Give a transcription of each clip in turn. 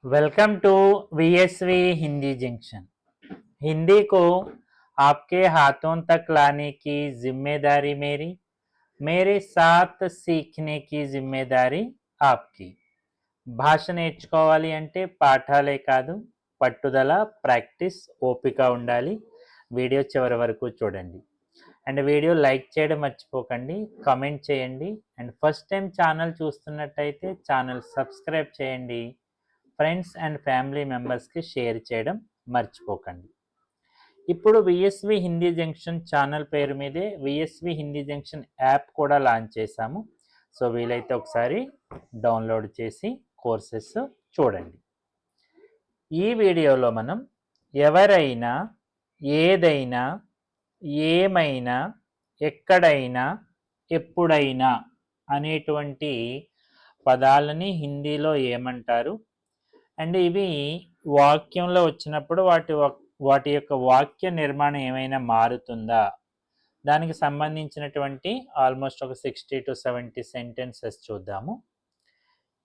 Welcome to VSV Hindi junction. Hindi को आपके हाथों तक लाने की जिम्मेदारी मेरी, मेरे साथ सीखने की जिम्मेदारी आपकी। భాష నేర్చుకోవాలి అంటే పాఠాలే కాదు, పట్టుదల, ప్రాక్టీస్, ఓపిక ఉండాలి. వీడియో చివరి వరకు చూడండి. అండ్ వీడియో లైక్ చేయడం మర్చిపోకండి, కామెంట్ చేయండి. అండ్ ఫస్ట్ టైం ఛానల్ చూస్తున్నట్టయితే ఛానల్ సబ్స్క్రైబ్ చేయండి. ఫ్రెండ్స్ అండ్ ఫ్యామిలీ మెంబర్స్కి షేర్ చేయడం మర్చిపోకండి. ఇప్పుడు విఎస్వి హిందీ జంక్షన్ ఛానల్ పేరు మీదే విఎస్వి హిందీ జంక్షన్ యాప్ కూడా లాంచ్ చేశాము. సో వీలైతే ఒకసారి డౌన్లోడ్ చేసి కోర్సెస్ చూడండి. ఈ వీడియోలో మనం ఎవరైనా, ఏదైనా, ఏమైనా, ఎక్కడైనా, ఎప్పుడైనా అనేటువంటి పదాలని హిందీలో ఏమంటారు, అండ్ ఇవి వాక్యంలో వచ్చినప్పుడు వాటి యొక్క వాక్య నిర్మాణం ఏమైనా మారుతుందా, దానికి సంబంధించినటువంటి ఆల్మోస్ట్ ఒక 60 to 70 సెంటెన్సెస్ చూద్దాము.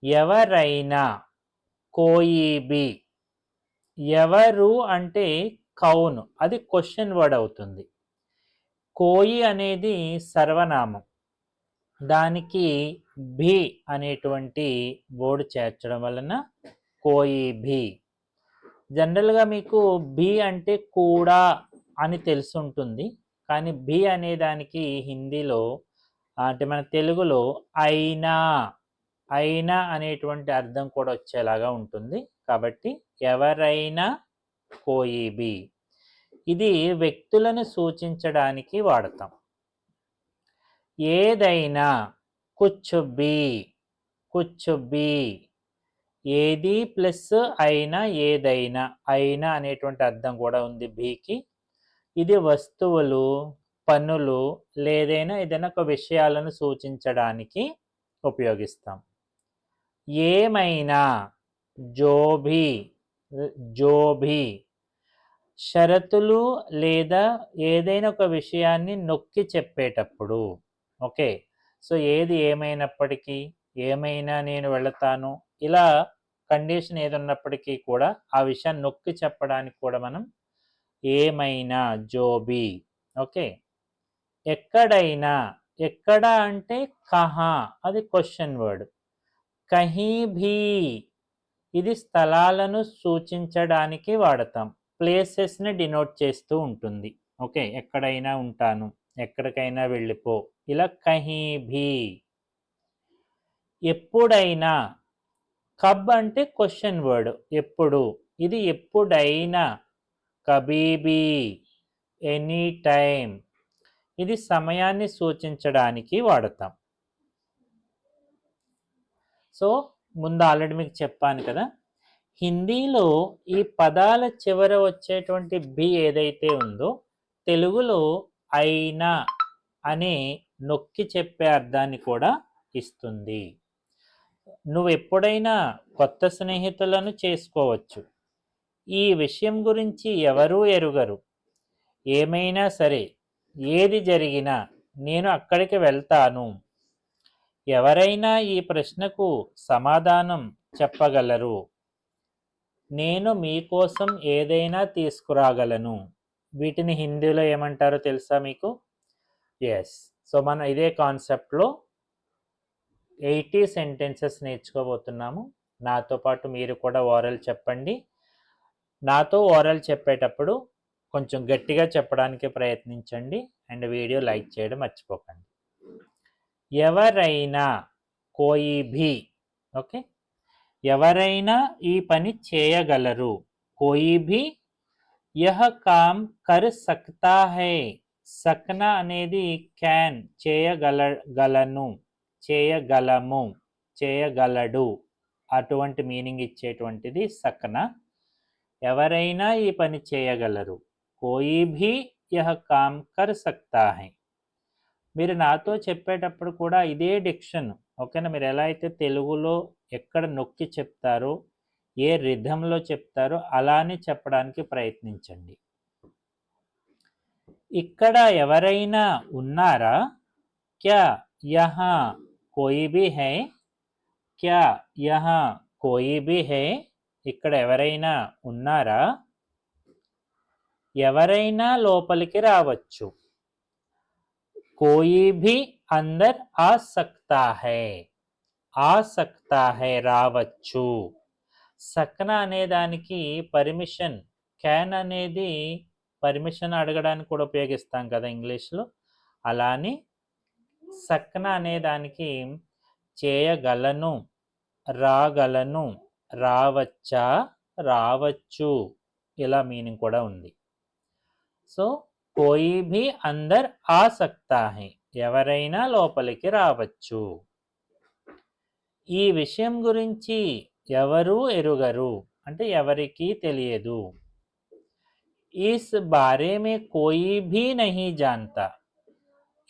ఎవరైనా, కోయిబి. ఎవరు అంటే కౌన్, అది క్వశ్చన్ వర్డ్ అవుతుంది. కోయి అనేది సర్వనామం, దానికి భి అనేటువంటి వర్డ్ చేర్చడం వలన కోయిబి. జనరల్గా మీకు బి అంటే కూడా అని తెలుసుంటుంది, కానీ బి అనే దానికి హిందీలో అంటే మన తెలుగులో అయినా, అయినా అనేటువంటి అర్థం కూడా వచ్చేలాగా ఉంటుంది. కాబట్టి ఎవరైనా, కోయిబి. ఇది వ్యక్తులను సూచించడానికి వాడతాం. ఏదైనా, కుచ్ బి, కుచ్ బి. ఏది ప్లస్ అయినా, ఏదైనా, అయినా అనేటువంటి అర్థం కూడా ఉంది బీకి. ఇది వస్తువులు, పనులు, లేదైనా ఏదైనా ఒక విషయాలను సూచించడానికి ఉపయోగిస్తాం. ఏమైనా, జోభి, జోభి. షరతులు లేదా ఏదైనా ఒక విషయాన్ని నొక్కి చెప్పేటప్పుడు. ఓకే, సో ఏది ఏమైనప్పటికీ, ఏమైనా నేను వెళతాను, ఇలా కండిషన్ ఏది ఉన్నప్పటికీ కూడా ఆ విషయాన్ని నొక్కి చెప్పడానికి కూడా మనం ఏమైనా, జోబి. ఓకే, ఎక్కడైనా, ఎక్కడ అంటే కహా, అది క్వశ్చన్ వర్డ్. కహీ భీ, ఇది స్థలాలను సూచించడానికి వాడతాం, ప్లేసెస్ని డినోట్ చేస్తూ ఉంటుంది. ఓకే, ఎక్కడైనా ఉంటాను, ఎక్కడికైనా వెళ్ళిపో, ఇలా కహీ భీ. ఎప్పుడైనా, కబ్ అంటే క్వశ్చన్ వర్డ్, ఎప్పుడు, ఇది ఎప్పుడైనా, కబీబీ, ఎనీ టైం. ఇది సమయాన్ని సూచించడానికి వాడతాం. సో ముందు ఆల్రెడీ మీకు చెప్పాను కదా, హిందీలో ఈ పదాల చివర వచ్చేటువంటి బి ఏదైతే ఉందో తెలుగులో అయినా అనే నొక్కి చెప్పే అర్థాన్ని కూడా ఇస్తుంది. నువ్వు ఎప్పుడైనా కొత్త స్నేహితులను చేసుకోవచ్చు. ఈ విషయం గురించి ఎవరూ ఎరుగరు. ఏమైనా సరే, ఏది జరిగినా నేను అక్కడికి వెళ్తాను. ఎవరైనా ఈ ప్రశ్నకు సమాధానం చెప్పగలరు. నేను మీకోసం ఏదైనా తీసుకురాగలను. వీటిని హిందీలో ఏమంటారో తెలుసా మీకు? ఎస్. సో మనం ఇదే కాన్సెప్ట్లో 80 సెంటెన్సెస్ నేర్చుకోబోతున్నాము. నాతో పాటు మీరు కూడా ఓరల్ చెప్పండి. నాతో ఓరల్ చెప్పేటప్పుడు కొంచెం గట్టిగా చెప్పడానికి ప్రయత్నించండి. అండ్ వీడియో లైక్ చేయడం మర్చిపోకండి. ఎవరైనా, కోయి భీ. ఓకే, ఎవరైనా ఈ పని చేయగలరు. కోయి భీ యహ కామ్ కర్ సక్తా హై. సక్నా అనేది క్యాన్, చేయగలను, చేయగలము, చేయగలడు, అటువంటి మీనింగ్ ఇచ్చేటువంటిది సక్నా. ఎవరైనా ఈ పని చేయగలరు. కోయి భీ యహ కామ్ కర్ సక్తా హై. మీరు నాతో చెప్పేటప్పుడు కూడా ఇదే డిక్షన్, ఓకేనా? మీరు ఎలా అయితే తెలుగులో ఎక్కడ నొక్కి చెప్తారో, ఏ రిథంలో చెప్తారో అలానే చెప్పడానికి ప్రయత్నించండి. ఇక్కడ ఎవరైనా ఉన్నారా? క్యా యహా కోయి భీ హై? క్యా యహా కోయి భీ హై? ఇక్కడ ఎవరైనా ఉన్నారా? ఎవరైనా లోపలికి రావచ్చు. కోయి భీ అందర్ ఆ సక్తా హై. ఆ సక్తా హై రావచ్చు. సక్నా అనే దానికి పర్మిషన్, క్యాన్ అనేది పర్మిషన్ అడగడానికి కూడా ఉపయోగిస్తాం కదా ఇంగ్లీష్లో. అలానే సక్నా అనే దానికి చేయగలను, రాగలను, రావచ్చా, రావచ్చు ఇలా మీనింగ్ కూడా ఉంది. సో కోయి భీ అందర్ ఆ సక్తా హై, ఎవరైనా లోపలికి రావచ్చు. ఈ విషయం గురించి ఎవరు ఎరుగరు అంటే ఎవరికి తెలియదు. ఇస్ బారే మే కోయి భీ నహీ జాన్తా.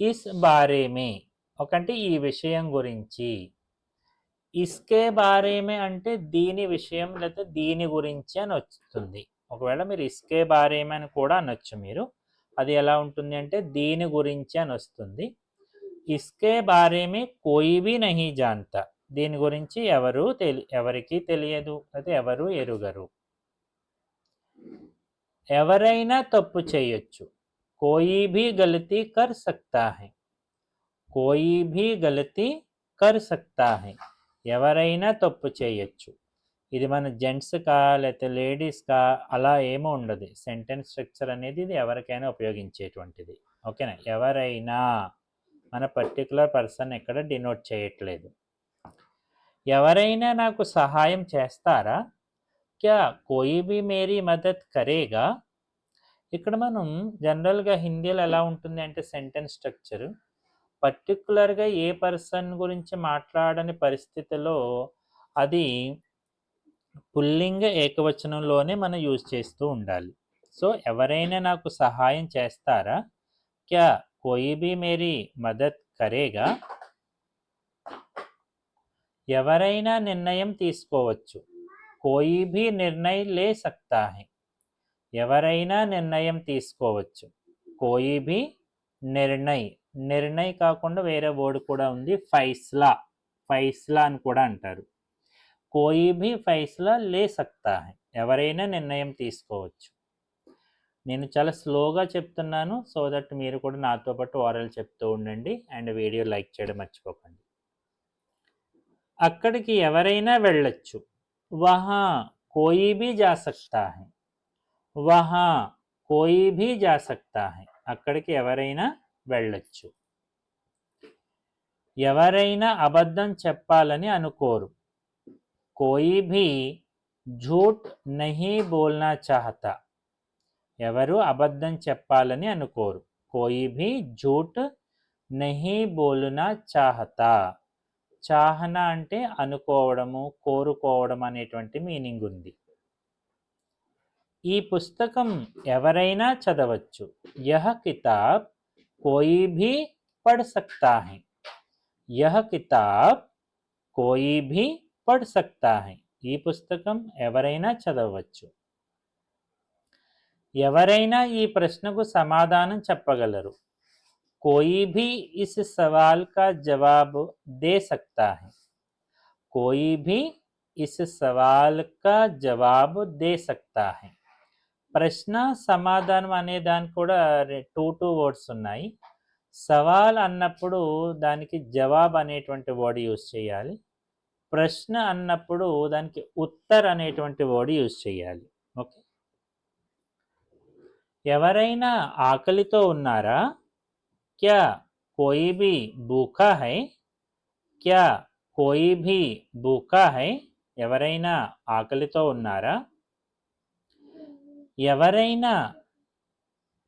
ఇస్ బారే మే ఒకంటే ఈ విషయం గురించి. ఇస్కే బారే మే అంటే దీని విషయం లేదా దీని గురించి అని వస్తుంది. ఒకవేళ మీరు ఇస్కే బారే మే అని కూడా అనొచ్చు మీరు. అది ఎలా ఉంటుంది అంటే దీని గురించి అని వస్తుంది. ఇస్కే బారే మే కోయి భీ నహీ జాన్తా. దీని గురించి ఎవరికి తెలియదు లేదా ఎవరు ఎరుగరు. ఎవరైనా తప్పు చేయొచ్చు. కోయి భీ గలతీ కర్ సక్తా హై. కోయి భీ గలతీ కర్ సక్తా హై. ఎవరైనా తప్పు చేయొచ్చు. ఇది మన జెంట్స్కా లేకపోతే లేడీస్కా అలా ఏమో ఉండదు. సెంటెన్స్ స్ట్రక్చర్ అనేది ఇది ఎవరికైనా ఉపయోగించేటువంటిది. ఓకేనా? ఎవరైనా మన పర్టికులర్ పర్సన్ ఎక్కడ డినోట్ చేయట్లేదు. ఎవరైనా నాకు సహాయం చేస్తారా? క్యా కోయి భీ మేరీ మదద్ కరేగా. ఇక్కడ మనం జనరల్గా హిందీలో ఎలా ఉంటుంది అంటే సెంటెన్స్ స్ట్రక్చర్ పర్టికులర్గా ఏ పర్సన్ గురించి మాట్లాడని పరిస్థితిలో అది పుల్లింగ ఏకవచనంలోనే మనం యూజ్ చేస్తూ ఉండాలి. సో ఎవరైనా నాకు సహాయం చేస్తారా? క్యా కోయి భీ మేరీ మదద్ కరేగా. ఎవరైనా నిర్ణయం తీసుకోవచ్చు. కోయి భీ నిర్ణయ లే సక్తా హై. ఎవరైనా నిర్ణయం తీసుకోవచ్చు. కోయి భీ నిర్ణయ్, నిర్ణయ్ కాకుండా వేరే వర్డ్ కూడా ఉంది, ఫైస్లా. ఫైస్లా అని కూడా అంటారు. కోయి భీ ఫైస్లా లే సక్తా హై. ఎవరైనా నిర్ణయం తీసుకోవచ్చు. నేను చాలా స్లోగా చెప్తున్నాను సో దట్ మీరు కూడా నాతో పాటు ఓరల్ చెప్తూ ఉండండి అండ్ వీడియో లైక్ చేయడం మర్చిపోకండి. అక్కడికి ఎవరైనా వెళ్ళొచ్చు. వహా కోయి భీ జా సక్తా హై. వహా కోయి భీ జా సక్తా హై. అక్కడికి ఎవరైనా వెళ్ళొచ్చు. ఎవరైనా అబద్ధం చెప్పాలని అనుకోరు. కోయి భీ झूठ नहीं बोलना चाहता. ఎవరు అబద్ధం చెప్పాలని అనుకోరు. కోయి భీ झूठ नहीं बोलना चाहता. చాహన అంటే అనుకోవడము, కోరుకోవడం అనేటువంటి మీనింగ్ ఉంది. ఈ పుస్తకం ఎవరైనా చదవచ్చు. యహ్ కితాబ్ కోయి భీ పఢ్ సక్తా హై. యహ్ కితాబ్ కోయి భీ పఢ్ సక్తా హై. ఈ పుస్తకం ఎవరైనా చదవచ్చు. ఎవరైనా ఈ ప్రశ్నకు సమాధానం చెప్పగలరు. కోయి భీ ఇస్ సవాల్ కా జవాబ్ దే సక్తా హై. కోయి భీ ఇస్ సవాల్ కా జవాబ్ దే సక్తా హై. ప్రశ్న సమాధానం అనే దానికి కూడా టూ వర్డ్స్ ఉన్నాయి. సవాల్ అన్నప్పుడు దానికి జవాబ్ అనేటువంటి వర్డ్ యూజ్ చేయాలి. ప్రశ్న అన్నప్పుడు దానికి ఉత్తర్ అనేటువంటి వర్డ్ యూజ్ చేయాలి. ఓకే. ఎవరైనా ఆకలితో ఉన్నారా? క్యా కోయి భీ భూఖా హై. క్యా కోయి భీ భూఖా హై. ఎవరైనా ఆకలితో ఉన్నారా? ఎవరైనా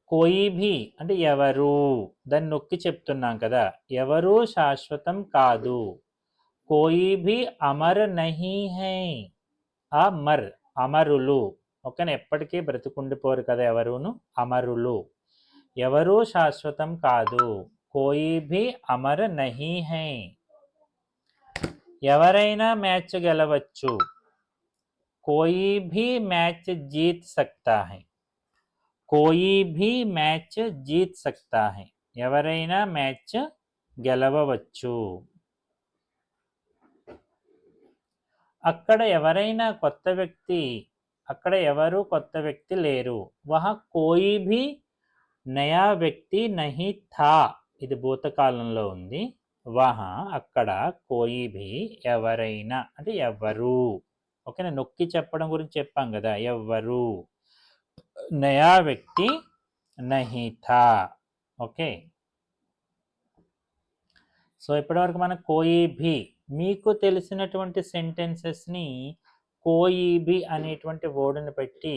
కోయి భీ అంటే ఎవరు, దాన్ని నొక్కి చెప్తున్నాం కదా. ఎవరు శాశ్వతం కాదు. కోయి భీ అమర్ నహీ హై. అమర్ అమరులు. ఓకేనా? ఎప్పటికీ బ్రతికుండిపోరు కదా ఎవరును, అమరులు. ఎవరు శాశ్వతం కాదు. కోయి భీ అమర్ నహీ హై. ఎవరైనా మ్యాచ్ గెలవచ్చు. కోయి భీ మ్యాచ్ జీత్ సక్తా హై. కోయి భీ మ్యాచ్ జీత్ సక్తా హై. ఎవరైనా మ్యాచ్ గెలవవచ్చు. అక్కడ ఎవరైనా కొత్త వ్యక్తి, అక్కడ ఎవరు కొత్త వ్యక్తి లేరు. వహా కోయి భీ నయా వ్యక్తి నహీ థా, ఇది భూతకాలంలో ఉంది. వహా అక్కడ కోయి భీ ఎవరైనా అంటే ఎవ్వరు. ఓకేనా, నొక్కి చెప్పడం గురించి చెప్పాం కదా, ఎవ్వరు. నయా వ్యక్తి నహీ థా. ఓకే, సో ఇప్పటివరకు మనం కోయి భీ, మీకు తెలిసినటువంటి సెంటెన్సెస్ని కోయి భీ అనేటువంటి వర్డ్ని పెట్టి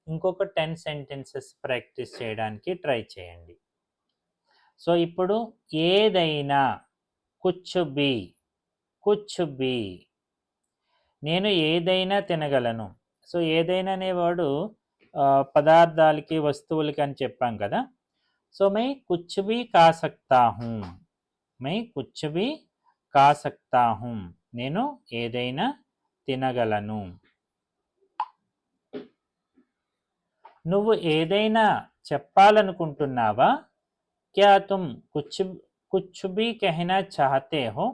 ఇంకొక 10 సెంటెన్సెస్ ప్రాక్టీస్ చేయడానికి ట్రై చేయండి. సో ఇప్పుడు ఏదైనా, కుచ్ భీ, కుచ్ భీ, నేను ఏదైనా తినగలను. సో ఏదైనా అనే వర్డ్ పదార్థాలకి, వస్తువులకి అని చెప్పాం కదా. సో మై కుచ్ భీ కా సక్తా హూ, మై కుచ్ భీ కా సక్తా హూ, నేను ఏదైనా తినగలను. నువ్వు ఏదైనా చెప్పాలనుకుంటున్నావా? క్యా తుమ్ కుచ్ భీ కహనా చాహతే హో,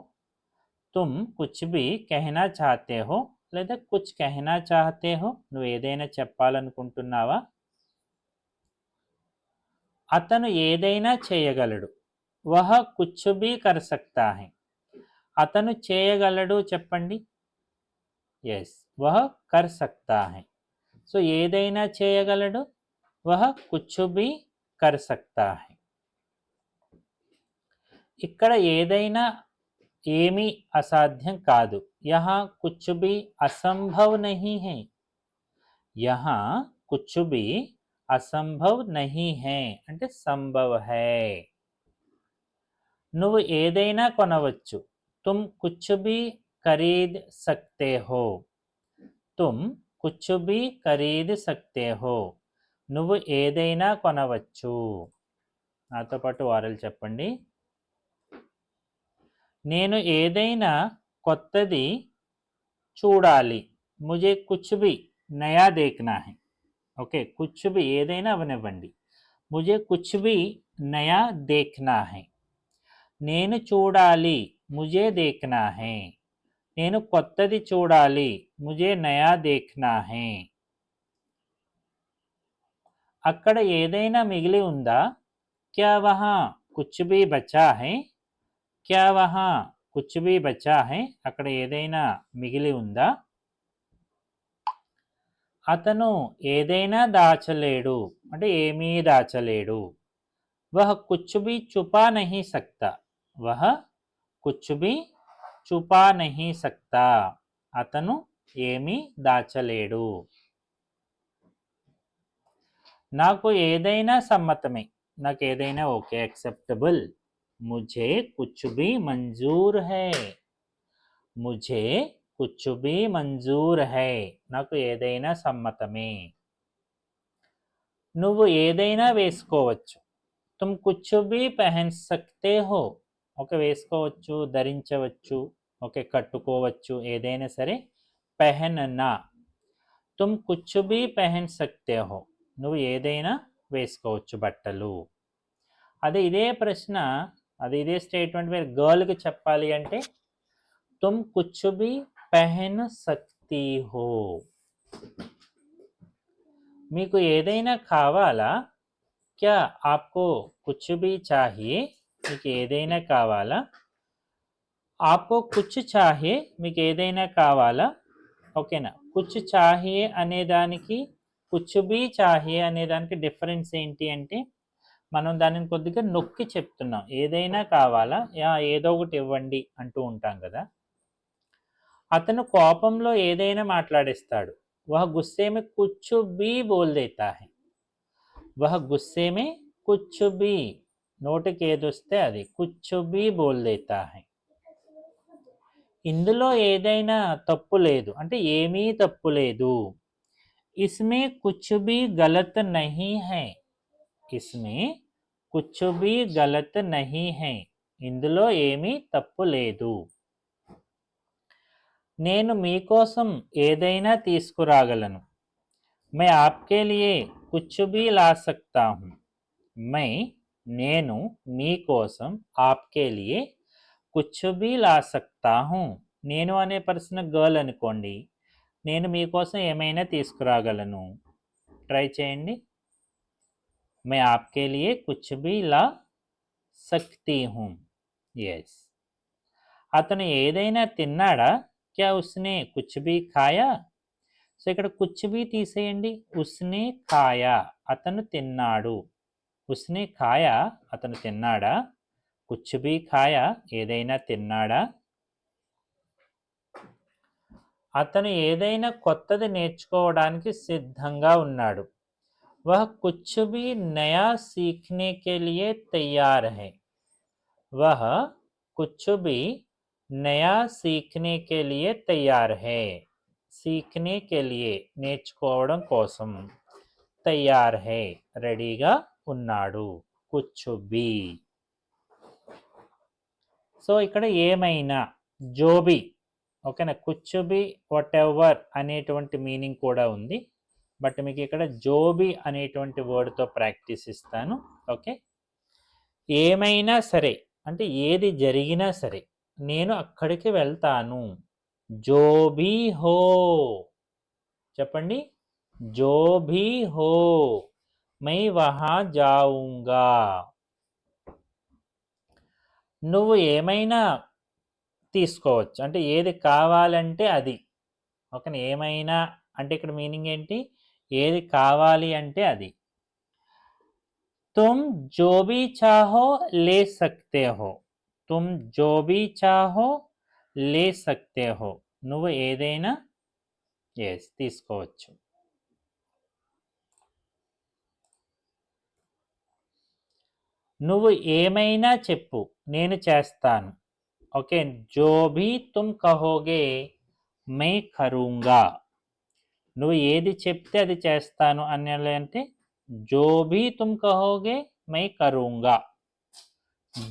తుమ్ కుచ్ భీ కహనా చాహతే హో, లేదా కుచ్ కహనా చాహతే హో, నువ్వు ఏదైనా చెప్పాలనుకుంటున్నావా? అతను ఏదైనా చేయగలడు. వహ కుచ్ భీ కర్ సక్తా హై, అతను చేయగలడు చెప్పండి. ఎస్, వహ కర్ సక్తా హై. సో ఏదైనా చేయగలడు, వహ కుచ్ భీ కర్ సక్తా హై. ఇక్కడ ఏదైనా ఏమీ అసాధ్యం కాదు. యహా కుచ్ భీ అసంభవ్ నహీ హై, యహా కుచ్ భీ అసంభవ్ నహీ హై అంటే సంభవ్ హై. నువ్వు ఏదైనా కొనవచ్చు. తుమ్ కుచ్ భీ ఖరీద్ సక్తే హో, తుమ్ కుచ్ భీ ఖరీద్ సక్తే హో, నువ్వు ఏదైనా కొనవచ్చు. నాతో పాటు వారలు చెప్పండి. నేను ఏదైనా కొత్తది చూడాలి. ముజే కుచ్ భీ నయా దేఖ్నా హై. ఓకే, కుచ్ భీ ఏదైనా అవనివ్వండి. ముజే కుచ్ భీ నయా దేఖ్నా హై. నేను చూడాలి, ముజే దేఖ్నా హై. నేను కొత్తది చూడాలి, ముజే నయా దేఖ్నా హై. అక్కడ ఏదైనా మిగిలి ఉందా? క్యా వహా కుచ్ భీ బచా హై, క్యా వహా కుచ్ భీ బచా హై, అక్కడ ఏదైనా మిగిలి ఉందా? అతను ఏదైనా దాచలేడు అంటే ఏమీ దాచలేడు. వహ కుచ్ భీ చుపా నహీ సక్తా, వహ కుచ్ భీ చుపా నహీ సక్తా, అతను ఏమీ దాచలేడు. నాకు ఏదైనా సమ్మతమే, నాకు ఏదైనా ఓకే, యాక్సెప్టబుల్. ముఝే కుచ్ భీ మంజూర్ హై, ముఝే కుచ్ భీ మంజూర్ హై, నాకు ఏదైనా సమ్మతమే. నువ్వు ఏదైనా వేసుకోవచ్చు. తుమ్ కుచ్ భీ పెహన్ సక్తే హో, ఓకే, వేసుకోవచ్చు, ధరించవచ్చు, ఓకే, కట్టుకోవచ్చు, ఏదైనా సరే. పెహన్నా, తుమ్ కుచ్ భీ పెహన్ సక్తే హో, నువ్వు ఏదైనా వేసుకోవచ్చు బట్టలు. అదే ఇదే ప్రశ్న, అదే ఇదే స్టేట్మెంట్ మీరు గర్ల్కి చెప్పాలి అంటే తుమ్ కుచ్ భీ పెహన్ సక్తీ హో. మీకు ఏదైనా కావాలా? క్యా ఆప్కో కుచ్ భీ చాహియే, మీకు ఏదైనా కావాలా? ఆప్కో కుచ్ చాహియే, మీకు ఏదైనా కావాలా? ఓకేనా. కుచ్ చాహియే అనేదానికి కుచ్ భీ చాహియే అనేదానికి డిఫరెన్స్ ఏంటి అంటే మనం దానిని కొద్దిగా నొక్కి చెప్తున్నాం. ఏదైనా కావాలా, ఏదో ఒకటి ఇవ్వండి అంటూ ఉంటాం కదా. అతను కోపంలో ఏదైనా మాట్లాడేస్తాడు. వహ గుస్సే మే కుచ్ భీ బోల్ దేతా హై, వహ గుస్సే మే కుచ్ భీ, నోటికి ఏదొస్తే అది కుచ్ భీ బోల్ దేతా హై. ఇందులో ఏదైనా తప్పు లేదు అంటే ఏమీ తప్పు లేదు. ఇస్మే కుచ్ భీ గలత్ నహీ హై, ఇస్మే కుచ్ భీ గలత్ నహీ హై, ఇందులో ఏమీ తప్పు లేదు. నేను మీకోసం ఏదైనా తీసుకురాగలను. मैं आपके लिए कुछ भी ला सकता हूँ. मैं నేను మీకోసం आपके लिए कुछ भी ला सकता हूँ, నేను అనే పర్సన్ గర్ల్ అనుకోండి, నేను మీకోసం ఏమైనా తీసుకురాగలను. ట్రై చేయండి. मैं आपके लिए कुछ भी ला सकती हूँ. यस. అతను ఏదైనా తిన్నాడా? क्या उसने कुछ भी खाया? సో ఇక్కడ కుచ్ బి తీసేయండి. ఉస్నే ఖాయా, అతను తిన్నాడు. ఉస్నే ఖాయా, అతను తిన్నాడా? కుచ్ బి ఖాయా, ఏదైనా తిన్నాడా? అతను ఏదైనా కొత్తది నేర్చుకోవడానికి సిద్ధంగా ఉన్నాడు. వహ్ కుచ్ బి నయా సీఖనే కే లియే తయార్ హై. వహ్ కుచ్ బి నయా సీఖనే కే లియే తయార్ హై. సీఖనే కే లియే, నేర్చుకోవడం కోసం. తయార్ హై, రెడీగా ఉన్నాడు. కుచ్ బి. సో ఇక్కడ ఏమైనా, జోబి, ఓకేనా. కుచ్ బి వాట్ ఎవర్ అనేటువంటి మీనింగ్ కూడా ఉంది, బట్ మీకు ఇక్కడ జోబి అనేటువంటి వర్డ్తో ప్రాక్టీస్ ఇస్తాను. ఓకే. ఏమైనా సరే అంటే ఏది జరిగినా సరే నేను అక్కడికి వెళ్తాను. జోబీ హో, చెప్పండి. జోబీ హో మై వహా జాऊंगा. నువ్వు ఏమైనా తీసుకోవచ్చు అంటే ఏది కావాలంటే అది. ఓకేనా. ఏమైనా అంటే ఇక్కడ మీనింగ్ ఏంటి? ఏది కావాలి అంటే అది. तुम जो भी चाहो ले सकते हो. तुम जो भी चाहो ले सकते हो. నువ్వు ఏదైనా ఎస్ తీసుకోవచ్చు. నువ్వు ఏమైనా చెప్పు, నేను చేస్తాను. Okay. Joe Bhi Tum కహోగే my కరూంగా. నువ్వు ఏది చెప్తే అది చేస్తాను అని అంటే జో భీ తుమ్ కహోగే my కరూంగా.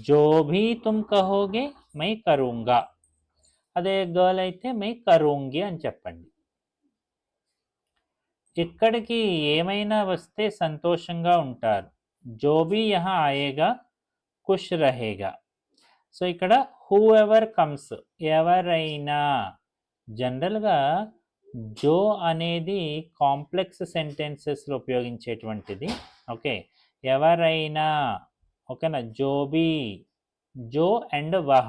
Joe Bhi Tum కహోగే my కరూంగా. అదే గర్ల్ అయితే మై కరూంగి అని చెప్పండి. ఇక్కడికి ఏమైనా వస్తే సంతోషంగా ఉంటారు. జో భీ యహా ఆయేగా ఖుష్ రహేగా. సో ఇక్కడ హూ ఎవర్ కమ్స్, ఎవరైనా. జనరల్గా జో అనేది కాంప్లెక్స్ సెంటెన్సెస్లో ఉపయోగించేటువంటిది. ఓకే. ఎవరైనా, ఓకేనా. జోబీ, జో అండ్ వహ,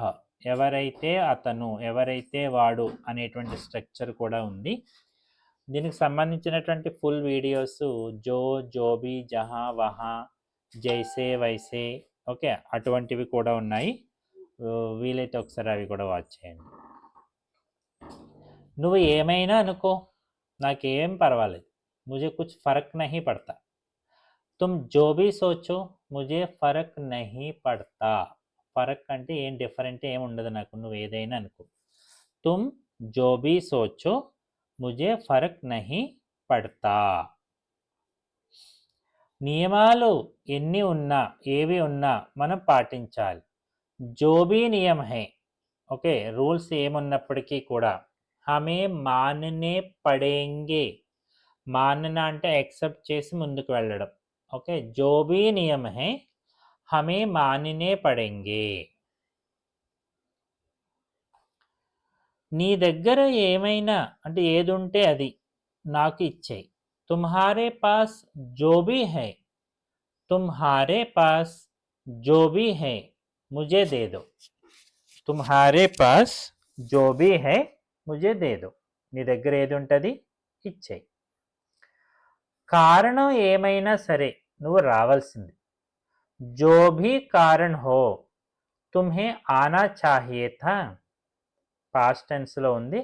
ఎవరైతే అతను, ఎవరైతే వాడు అనేటువంటి స్ట్రక్చర్ కూడా ఉంది. దీనికి సంబంధించినటువంటి ఫుల్ వీడియోస్ జో, జోబీ, జహా, వహా, జైసే, వైసే, ఓకే, అటువంటివి కూడా ఉన్నాయి. వీలైతే ఒకసారి అవి కూడా వాచ్ చేయండి. నువ్వు ఏమైనా అనుకో, నాకేం పర్వాలేదు. ముझे कुछ फर्क नहीं पड़ता. तुम जो भी सोचो मुझे फर्क नहीं पड़ता. ఫరక్ అంటే ఏం డిఫరెంట్ ఏం ఉండదు నాకు, నువ్వు ఏదైనా అనుకో. तुम जो भी सोचो मुझे फर्क नहीं पड़ता. నియమాలు ఎన్ని ఉన్నా, ఏవి ఉన్నా మనం పాటించాలి. जो भी नियम है, ఓకే, రూల్స్ ఏమున్నప్పటికీ కూడా హమే మాననే పడేంగే. మాననా అంటే యాక్సెప్ట్ చేసి ముందుకు వెళ్ళడం. ఓకే. జో భీ నియమ్ హై హమే మాననే పడేంగే. నీ దగ్గర ఏమైనా అంటే ఏది ఉంటే అది నాకు ఇచ్చేయి. తుమ్హారే పాస్ జో భీ హై, తుమ్హారే పాస్ జో భీ హై ముझे दे दो. తుమ్హారే పాస్ జో భీ హై ముझे दे दो. నీ దగ్గర ఏది ఉంటుంది ఇచ్చేయి. కారణం ఏమైనా సరే నువ్వు రావాల్సింది. జో భీ కారణ్ హో తుమ్హే ఆనా చాహియే థా. పాస్ట్ టెన్స్లో ఉంది.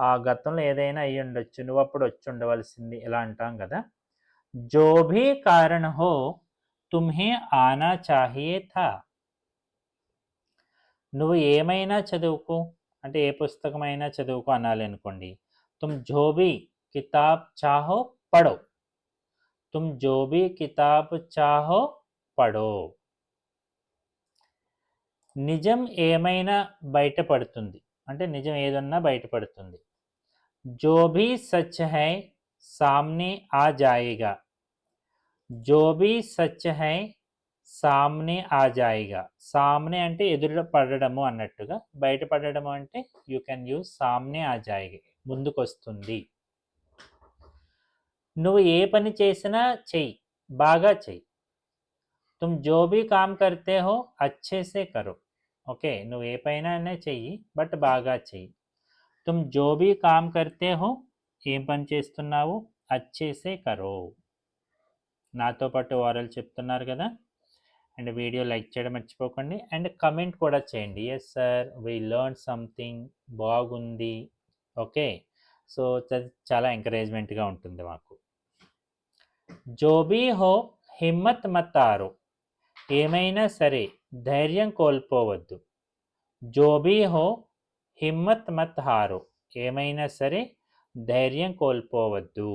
ఆ గతంలో ఏదైనా అయ్యి ఉండొచ్చు, నువ్వు అప్పుడు వచ్చి ఉండవలసింది, ఇలా అంటాం కదా. జో భీ కారణ్ హో తుమ్హే ఆనా చాహియే థా. నువ్వు ఏమైనా చదువుకో అంటే ఏ పుస్తకమైనా చదువుకో అనాలి అనుకోండి. తుమ్ జో భీ కితాబ్ చాహో పడో. తుమ్ జో భీ కితాబ్ చాహో పడో. నిజం ఏమైనా బయటపడుతుంది అంటే నిజం ఏదన్నా బయటపడుతుంది. జో భీ సచ్ హై సామ్నే ఆ జాయేగా. జో భీ సచ్ హై సామ్నే ఆ జాయిగా. సామ్నే అంటే ఎదురు పడడము అన్నట్టుగా, బయట పడడము అంటే యూ కెన్ యూజ్ సామ్నే ఆ జాయిగా, ముందుకొస్తుంది. నువ్వు ఏ పని చేసినా చెయ్యి, బాగా చెయ్యి. तुम जो भी काम करते हो अच्छे से करो. ఓకే, నువ్వు ఏ పైన చెయ్యి బట్ బాగా చెయ్యి. తుమ్ జో భీ కామ్ కర్తే హో, ఏం పని చేస్తున్నావు, అచ్చే సే కరో. నాతో పాటు ఓరల్ చెప్తున్నారు కదా. అండ్ వీడియో లైక్ చేయడం మర్చిపోకండి అండ్ కమెంట్ కూడా చేయండి. Yes sir we learn something, బాగుంది. ఓకే, సో చాలా ఎంకరేజ్మెంట్గా ఉంటుంది మాకు. జో భీ హో హిమ్మత్ మత్ హారో, ఏమైనా సరే ధైర్యం కోల్పోవద్దు. జో భీ హో హిమ్మత్ మత్ హారో, ఏమైనా సరే ధైర్యం కోల్పోవద్దు.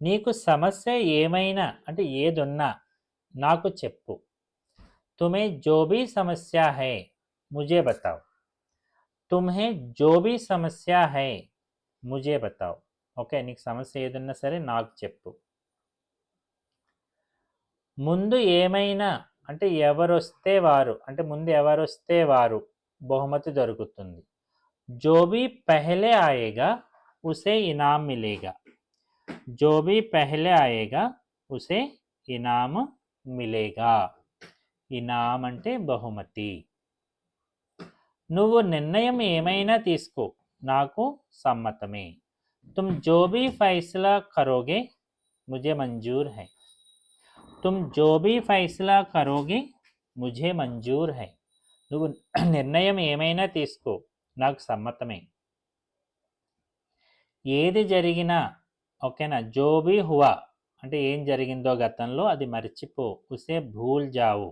నీకు సమస్య ఏమైనా అంటే ఏదున్నా నాకు చెప్పు. తుమ్హే జో భీ సమస్య హై ముझे बताओ. తుమ్హే జో భీ సమస్య హై ముझे बताओ. ఓకే, నీకు సమస్య ఏదున్నా సరే నాకు చెప్పు. ముందు ఏమైనా అంటే ఎవరొస్తే వారు, అంటే ముందు ఎవరొస్తే వారు బహుమతి దొరుకుతుంది. జో భీ పెహలే ఆయేగా ఉసే ఇనామ్ మిలేగా. జో భీ పెహలే ఆయేగా ఉసే ఇనామ్ మిలేగా. ఇనామ్ అంటే బహుమతి. నువ్వు నిర్ణయం ఏమైనా తీసుకో, నాకు సమ్మతమే. తుమ్ జో భీ ఫైసలా కరోగే ముझे మంజూర్ హై. తుమ్ జో భీ ఫైసలా కరోగే ముझे మంజూర్ హై. నువ్వు నిర్ణయం ఏమైనా తీసుకో, నాకు సమ్మతమే. ఏది జరిగినా, ఓకేనా, జో భీ హువా అంటే ఏం జరిగిందో గతంలో అది మర్చిపో. ఉసే భూల్ జావు.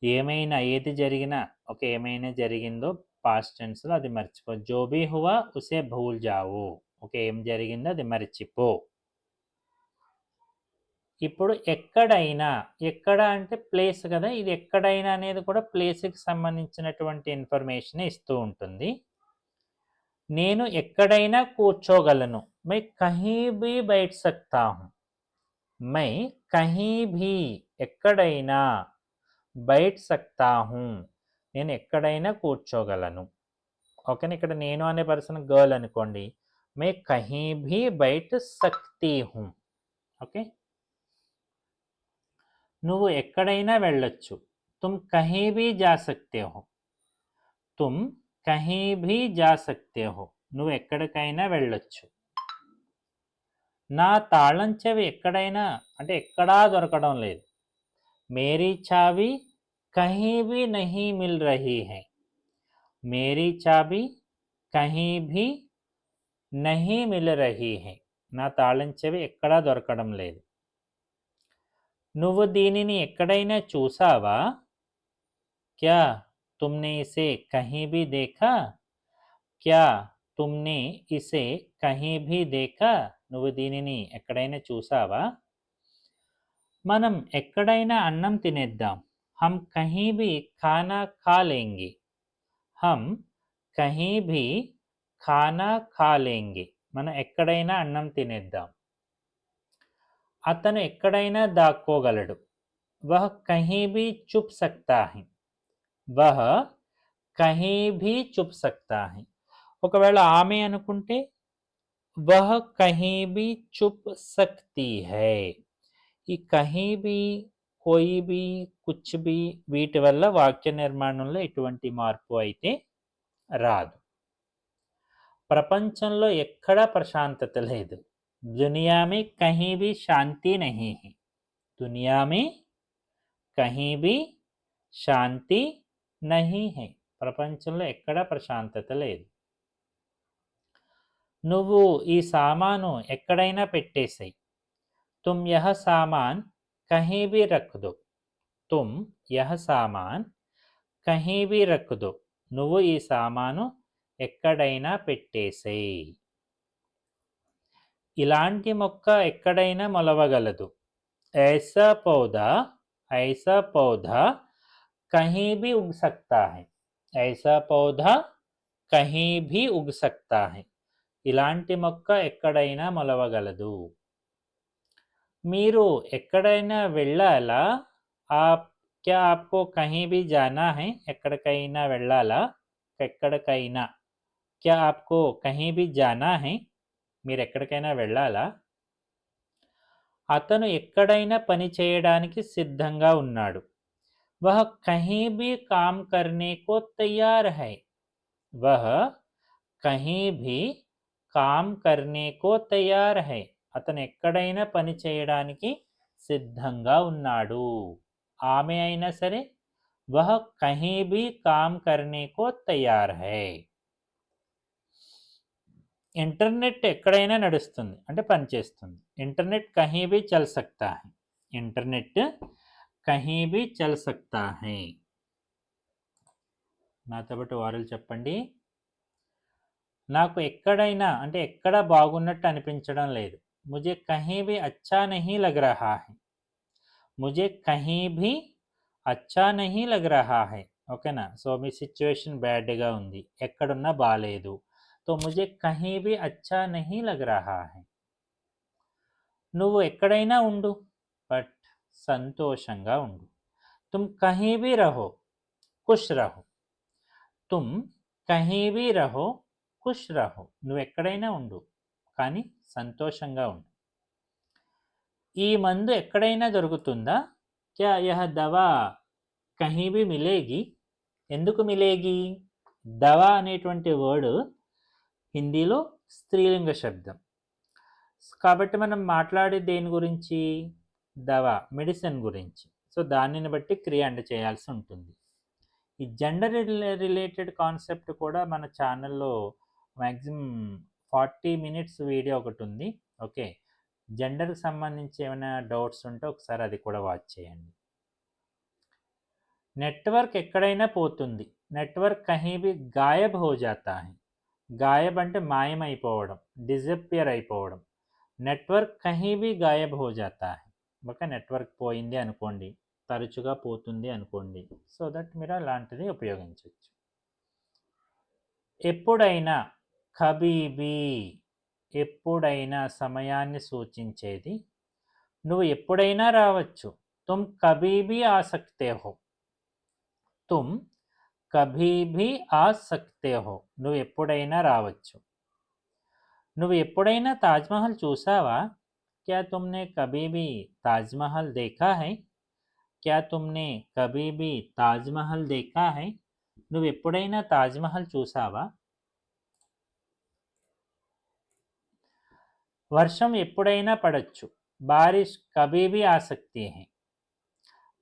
ఏమైనా ఏది జరిగినా, ఓకే, ఏమైనా జరిగిందో పాస్ట్ టెన్స్లో అది మర్చిపో. జో భీ హువా ఉసే భూల్ జావు. ఓకే, ఏం జరిగిందో అది మర్చిపో. ఇప్పుడు ఎక్కడైనా, ఎక్కడ అంటే ప్లేస్ కదా, ఇది ఎక్కడైనా అనేది కూడా ప్లేస్కి సంబంధించినటువంటి ఇన్ఫర్మేషన్ ఇస్తూ ఉంటుంది. నేను ఎక్కడైనా కూర్చోగలను. My Kahin Bhi బైఠ్ సక్తా who. My కహీ భీ ఎక్కడైనా, బైఠ్ సక్తా హూ నేను ఎక్కడైనా కూర్చోగలను. ఓకేనా, ఇక్కడ నేను అనే పర్సన్ గర్ల్ అనుకోండి, my Kahin Bhi బైఠ్ సక్తీ who. Okay, నువ్వు ఎక్కడైనా వెళ్ళొచ్చు. తుమ్ కహీ భీ జా సక్తే హో. తుమ్ కహీ భీ జా సక్తే హో, నువ్వు ఎక్కడికైనా వెళ్ళొచ్చు. నా తాళం చెవి ఎక్కడైనా అంటే ఎక్కడా దొరకడం లేదు. మేరీ చాబీ కహీ భీ నహీ మిల్ రహీ హై. మేరీ చాబీ కహీ భీ నహీ మిల్ రహీ హై. నా తాళం చెవి ఎక్కడా దొరకడం లేదు. నువ్వు దీనిని ఎక్కడైనా చూసావా? క్యా తుమ్నే ఇసే కహీ భీ దేఖా. క్యా తుమ్నే ఇసే కహీ భీ దేఖా. నువ్వు దీనిని ఎక్కడైనా చూసావా? మనం ఎక్కడైనా అన్నం తినేద్దాం. హమ్ కహీ భీ ఖానా ఖా లేంగే. హమ్ కహీ భీ ఖానా ఖా లేంగే. మనం ఎక్కడైనా అన్నం తినేద్దాం. అతను ఎక్కడైనా దాక్కోగలడు. వహ్ కహీ భీ చుప్ సక్తా హై. వహ్ కహీ భీ చుప్ సక్తా హై. ఒకవేళ ఆమె అనుకుంటే వహ్ కహీ భీ చుప్ సక్తీ హై. ఈ కహీ భీ, కోయి భీ, కుచ్ భీ వీటి వల్ల వాక్య నిర్మాణంలో ఎటువంటి మార్పు అయితే రాదు. ప్రపంచంలో ఎక్కడా ప్రశాంతత లేదు. దునియా మే కహీ భీ శాంతి నహీ హై. దునియా మే కహీ భీ శాంతి నహీ హై. ప్రపంచంలో ఎక్కడా ప్రశాంతత లేదు. నువ్వు ఈ సామాను ఎక్కడైనా పెట్టేసేయ్. తుమ్ యహ్ సామాన్ కహీ భీ రఖ్ దో. తుమ్ యహ్ సామాన్ కహీ భీ రఖ్ దో. నువ్వు ఈ సామాను ఎక్కడైనా పెట్టేసేయ్. ఇలాంటి మొక్క ఎక్కడైనా మొలవగలదు. ఐసా పౌధా కహీ భీ ఉగ్ సక్తా హై. ఐసా పౌధా కహీ భీ ఉగ్ సక్తా హై. ఇలాంటి మొక్క ఎక్కడైనా మొలవగలదు. మీరు ఎక్కడైనా వెళ్ళాలా? क्या आपको कहीं भी जाना है? ఎక్కడికైనా వెళ్ళాలా? ఎక్కడికైనా. क्या आपको कहीं भी जाना है? మీరెక్కడికైనా వెళ్ళాలా? అతను ఎక్కడైనా పని చేయడానికి సిద్ధంగా ఉన్నాడు. वह कहीं भी काम करने को तैयार है. वह कहीं भी काम करने को तैयार है. అతను ఎక్కడైనా పని చేయడానికి సిద్ధంగా ఉన్నాడు. ఆమె అయినా సరే वह कहीं भी काम करने को तैयार है. ఇంటర్నెట్ ఎక్కడైనా నడుస్తుంది అంటే పనిచేస్తుంది. ఇంటర్నెట్ కहीं भी चल सकता है. ఇంటర్నెట్ कहीं भी चल सकता है. నాతో పాటు వారలు చెప్పండి. నాకు ఎక్కడైనా అంటే ఎక్కడ బాగున్నట్టు అనిపించడం లేదు. मुझे कहीं भी अच्छा नहीं लग रहा है. मुझे कहीं भी अच्छा नहीं लग रहा है. ఓకేనా? సో మీ సిచ్యువేషన్ బ్యాడ్గా ఉంది, ఎక్కడున్నా బాలేదు. तो मुझे कहीं भी अच्छा नहीं लग रहा है. నువ్వు ఎక్కడైనా ఉండు, బట్ సంతోషంగా ఉండు. तुम कहीं भी रहो, खुश रहो. तुम कहीं भी रहो, खुश रहो. నువ్వు ఎక్కడైనా ఉండు కానీ సంతోషంగా ఉండు. ఈ మందు ఎక్కడైనా దొరుకుతుందా? क्या यह दवा कहीं भी मिलेगी? ఎందుకు మిలేగి? దవా అనేటువంటి వర్డ్ హిందీలో స్త్రీలింగ శబ్దం. కాబట్టి మనం మాట్లాడే దేని గురించి? దవా, మెడిసిన్ గురించి. సో దానిని బట్టి క్రియ అండ్ చేయాల్సి ఉంటుంది. ఈ జెండర్ రిలేటెడ్ కాన్సెప్ట్ కూడా మన ఛానల్లో మ్యాక్సిమం 40 మినిట్స్ వీడియో ఒకటి ఉంది. ఓకే, జెండర్కి సంబంధించి ఏమైనా డౌట్స్ ఉంటే ఒకసారి అది కూడా వాచ్ చేయండి. నెట్వర్క్ ఎక్కడైనా పోతుంది. నెట్వర్క్ కहीं भी गायब हो जाता है. గాయబ్ అంటే మాయమైపోవడం, డిజపియర్ అయిపోవడం. నెట్వర్క్ కहीं भी गायब हो जाता है. ఓకే, నెట్వర్క్ పోయింది అనుకోండి, తరచుగా పోతుంది అనుకోండి. సో దట్ మీరు అలాంటిది ఉపయోగించవచ్చు. ఎప్పుడైనా, కభీబీ, ఎప్పుడైనా సమయాన్ని సూచించేది. నువ్వు ఎప్పుడైనా రావచ్చు. తుమ్ కభీబీ ఆ సక్తే హో. తుమ్ కభీబీ ఆ సక్తే హో. నువ్వు ఎప్పుడైనా రావచ్చు. నువ్వు ఎప్పుడైనా తాజ్మహల్ చూసావా? क्या तुमने कभी भी ताजमहल देखा है? क्या तुमने कभी भी ताजमहल देखा है? నువ్వు ఎప్పుడైనా తాజ్మహల్ చూసావా? వర్షం ఎప్పుడైనా పడచ్చు. బారిష్ కభీ भी आ सकती है.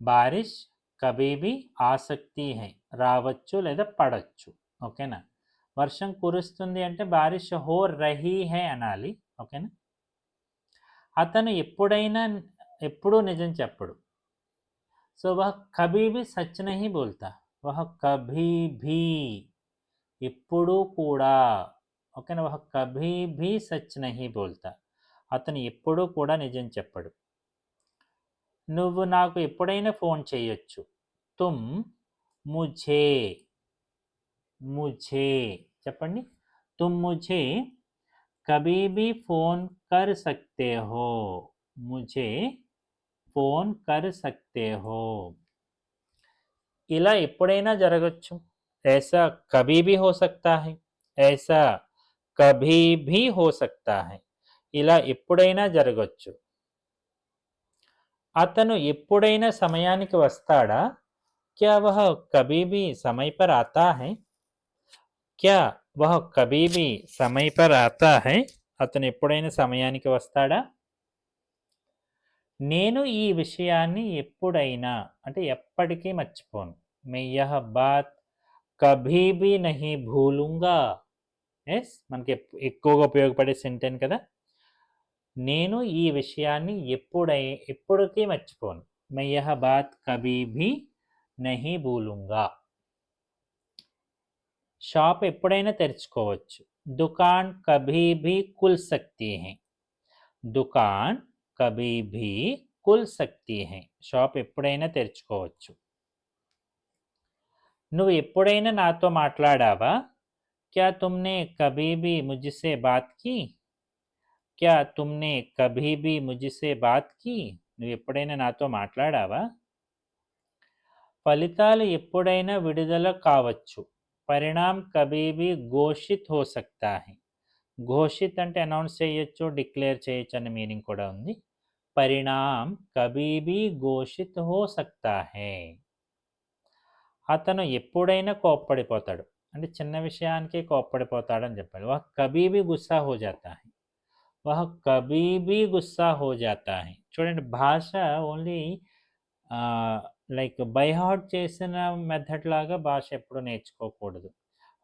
బారిష్ కభీ भी आ सकती है. రావచ్చు లేదా పడచ్చు. ఓకేనా? వర్షం కురుస్తుంది అంటే బారిష్ హో రహీ హై అనాలి. ఓకేనా? అతను ఎప్పుడైనా ఎప్పుడూ నిజం చెప్పడు. సో వహ్ కభీ भी సచ్ నహీ బోల్తా. వహ్ కభీ भी ఎప్పుడూ కూడా. ఓకేనా? వహ్ కభీ भी సచ్ నహీ బోల్తా. అతను ఎప్పుడూ కూడా నిజం చెప్పడు. నువ్వు నాకు ఎప్పుడైనా ఫోన్ చేయొచ్చు. తుమ్ ముఝే, ముఝే చెప్పండి. తుమ్ ముఝే కభీ भी ఫోన్ కర్ సక్తే హో. ముఝే ఫోన్ కర్ సక్తే హో. ఇలా ఎప్పుడైనా జరగచ్చు. ऐसा कभी भी हो सकता है. ऐसा कभी भी हो सकता है. ఇలా ఎప్పుడైనా జరగచ్చు. అతను ఎప్పుడైనా సమయానికి వస్తాడా? क्या वह कभी भी समय पर आता है? क्या वह कभी भी समय पर आता है? అతను ఎప్పుడైనా సమయానికి వస్తాడా? నేను ఈ విషయాన్ని ఎప్పుడైనా అంటే ఎప్పటికీ మర్చిపోను. मैं यह बात कभी भी नहीं भूलूंगा. ఎస్, మనకి ఎక్కువగా ఉపయోగపడే సెంటెన్స్ కదా. నేను ఈ విషయాన్ని ఎప్పటికీ మర్చిపోను. मैं यह बात कभी भी नहीं भूलूंगा. షాప్ ఎప్పుడైనా తెరుచుకోవచ్చు. దుకాన్ కభీ भी खुल सकती है. దుకాన్ కభీ भी खुल सकती है. షాప్ ఎప్పుడైనా తెరుచుకోవచ్చు. నువ్వు ఎప్పుడైనా నాతో మాట్లాడావా? क्या तुमने कभी भी मुझसे बात की? क्या तुमने कभी भी मुझसे बात की? నువ్వు ఎప్పుడైనా నాతో మాట్లాడావా? ఫలితాలు ఎప్పుడైనా విడుదల కావచ్చు. పరిణామ్ కభీ భీ ఘోషిత్ హో సక్తా హై. ఘోషిత్ అంటే అనౌన్స్ చేయొచ్చు, డిక్లేర్ చేయొచ్చు అనే మీనింగ్ కూడా ఉంది. పరిణామ్ కభీ భీ ఘోషిత్ హో సక్తా హై. అతను ఎప్పుడైనా కోప్పడిపోతాడు. అంటే చిన్న విషయానికే కోప్పడిపోతాడని చెప్పాలి. వహ్ కభీ భీ గుస్సా హో జాతా హై. వహ్ కభీ భీ గుస్సా హో జాతా హై. చూడండి, భాష ఓన్లీ లైక్ బై హార్ట్ చేసిన మెథడ్ లాగా భాష ఎప్పుడు నేర్చుకోకూడదు.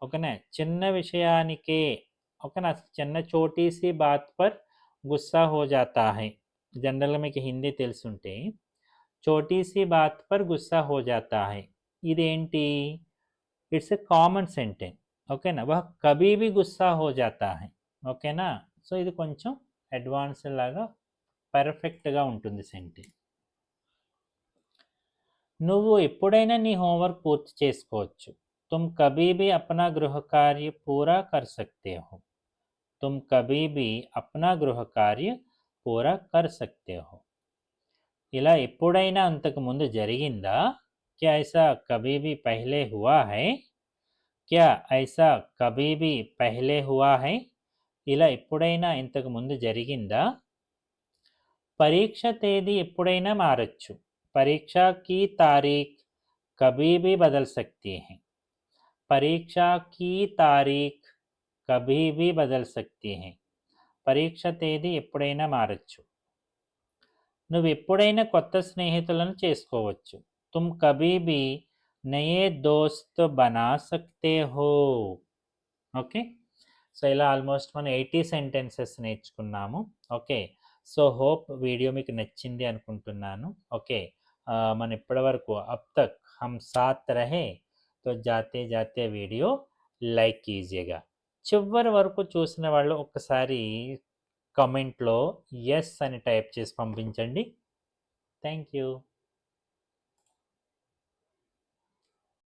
ఓకేనా? చిన్న విషయానికే, ఓకేనా, చిన్న చోటీ సీ బాత్ పర్ గుస్సా హో జాతా హై. జనరల్‌గా మీకు హిందీ తెలుసుంటే చోటీ సీ బాత్ పర్ గుస్సా హో జాతా హై. ఇదేంటి? It's a common sentence. ఓకేనా? వహ్ కభీ భీ గుస్సా హో జాతా హై. ఓకేనా? సో ఇది కొంచెం అడ్వాన్స్డ్ లాగా పర్ఫెక్ట్‌గా ఉంటుంది సెంటెన్స్. నువ్వు ఎప్పుడైనా నీ హోంవర్క్ పూర్తి చేసుకోవచ్చు. तुम कभी भी अपना गृह कार्य पूरा कर सकते हो. तुम कभी भी अपना गृह कार्य पूरा कर सकते हो. ఇలా ఎప్పుడైనా అంతకు ముందు జరిగిందా? क्या ऐसा कभी भी पहले हुआ है? क्या ऐसा कभी भी पहले हुआ है? ఇలా ఎప్పుడైనా ఇంతకు ముందు జరిగిందా? పరీక్ష తేదీ ఎప్పుడైనా మారచ్చు. పరీక్ష की तारीख कभी भी बदल सकती है. परीक्षा की तारीख कभी भी बदल सकती है. పరీక్ష తేదీ ఎప్పుడైనా మారచ్చు. నువ్వు ఎప్పుడైనా కొత్త స్నేహితులను చేసుకోవచ్చు. तुम कभी भी नए दोस्त बना सकते हो. ఓకే. సో ఇలా ఆల్మోస్ట్ మనం 80 సెంటెన్సెస్ నేర్చుకున్నాము. ఓకే. సో హోప్ వీడియో మీకు నచ్చింది అనుకుంటున్నాను. ఓకే. మనం ఇప్పటివరకు అబ్ తక్ హమ్ సాత్ రహే తో జాతే జాతే వీడియో లైక్ కీజియేగా. చివరి వరకు చూసిన వాళ్ళు ఒక్కసారి కామెంట్లో యెస్ అని టైప్ చేసి పంపించండి. Thank you.